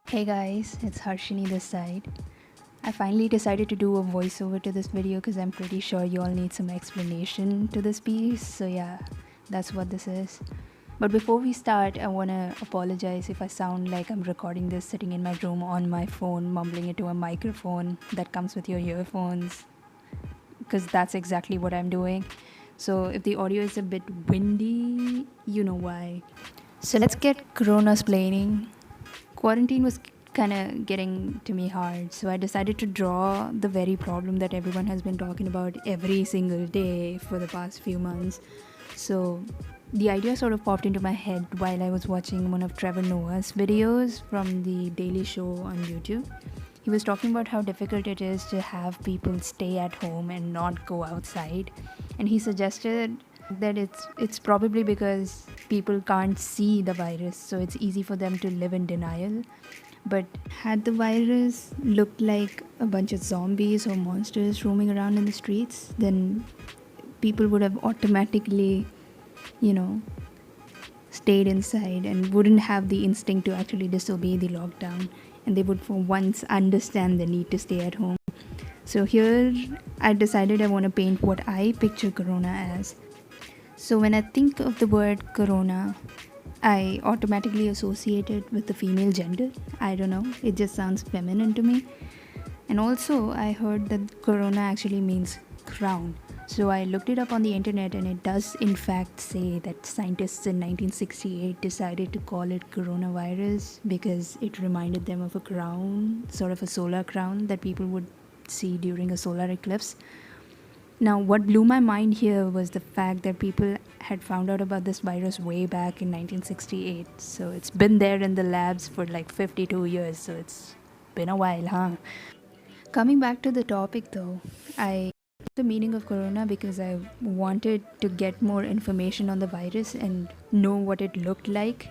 Hey guys, it's Harshini this side. I finally decided to do a voiceover to this video because I'm pretty sure you all need some explanation to this piece. So, yeah, that's what this is. But before we start, I want to apologize if I sound like I'm recording this sitting in my room on my phone, mumbling into a microphone that comes with your earphones, because that's exactly what I'm doing. So, if the audio is a bit windy, you know why. So, let's get Corona splaining. Quarantine was kind of getting to me hard, so I decided to draw the very problem that everyone has been talking about every single day for the past few months. So the idea sort of popped into my head while I was watching one of Trevor Noah's videos from the Daily Show on YouTube. He was talking about how difficult it is to have people stay at home and not go outside, and he suggested that it's probably because people can't see the virus, so it's easy for them to live in denial. But had the virus looked like a bunch of zombies or monsters roaming around in the streets, then people would have automatically, you know, stayed inside and wouldn't have the instinct to actually disobey the lockdown, and they would for once understand the need to stay at home. So here I decided I want to paint what I picture Corona as. So when I think of the word Corona, I automatically associate it with the female gender. I don't know, it just sounds feminine to me. And also, I heard that Corona actually means crown. So I looked it up on the internet, and it does in fact say that scientists in 1968 decided to call it coronavirus because it reminded them of a crown, sort of a solar crown that people would see during a solar eclipse. Now, what blew my mind here was the fact that people had found out about this virus way back in 1968. So it's been there in the labs for like 52 years. So it's been a while, huh? Coming back to the topic though, I the meaning of corona because I wanted to get more information on the virus and know what it looked like.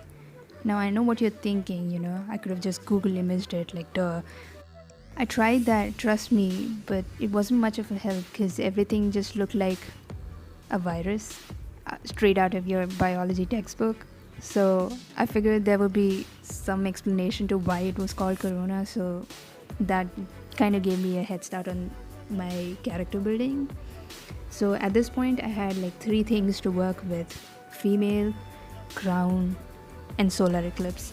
Now I know what you're thinking, I could have just Google imaged it, like duh. I tried that, trust me, but it wasn't much of a help because everything just looked like a virus straight out of your biology textbook. So I figured there would be some explanation to why it was called Corona, so that kind of gave me a head start on my character building. So at this point, I had like three things to work with: female, crown, and solar eclipse.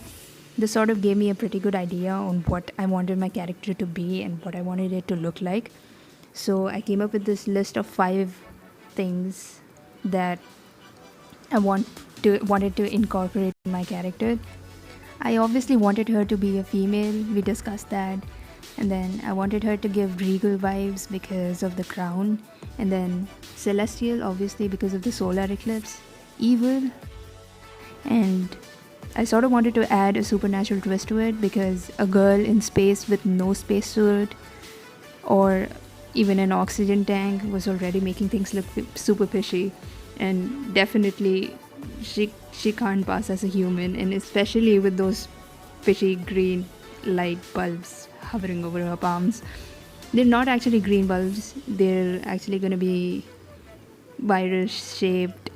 This sort of gave me a pretty good idea on what I wanted my character to be and what I wanted it to look like. So I came up with this list of 5 things that I wanted to incorporate in my character. I obviously wanted her to be a female, we discussed that. And then I wanted her to give regal vibes because of the crown. And then celestial, obviously, because of the solar eclipse. Evil. And I sort of wanted to add a supernatural twist to it because a girl in space with no spacesuit or even an oxygen tank was already making things look super fishy. And definitely she can't pass as a human, and especially with those fishy green light bulbs hovering over her palms. They're not actually green bulbs, they're actually going to be virus shaped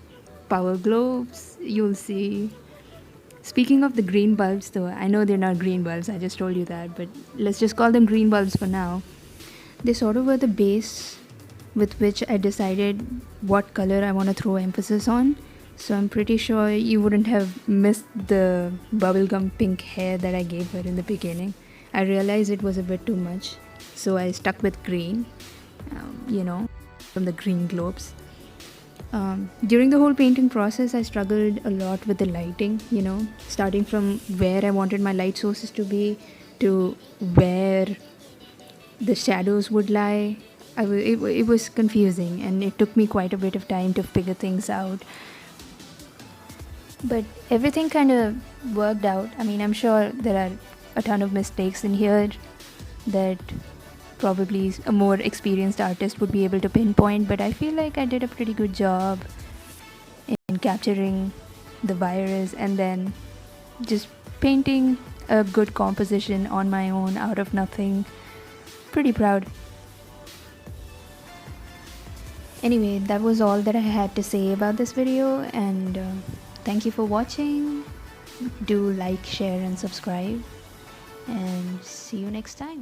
power globes. You'll see. Speaking of the green bulbs, though, I know they're not green bulbs, I just told you that, but let's just call them green bulbs for now. They sort of were the base with which I decided what color I want to throw emphasis on. So I'm pretty sure you wouldn't have missed the bubblegum pink hair that I gave her in the beginning. I realized it was a bit too much, so I stuck with green, from the green globes. During the whole painting process, I struggled a lot with the lighting, starting from where I wanted my light sources to be to where the shadows would lie. It was confusing, and it took me quite a bit of time to figure things out. But everything kind of worked out. I mean, I'm sure there are a ton of mistakes in here that probably a more experienced artist would be able to pinpoint, but I feel like I did a pretty good job in capturing the virus and then just painting a good composition on my own out of nothing. Pretty proud. Anyway, that was all that I had to say about this video, and thank you for watching. Do like, share, and subscribe. and see you next time.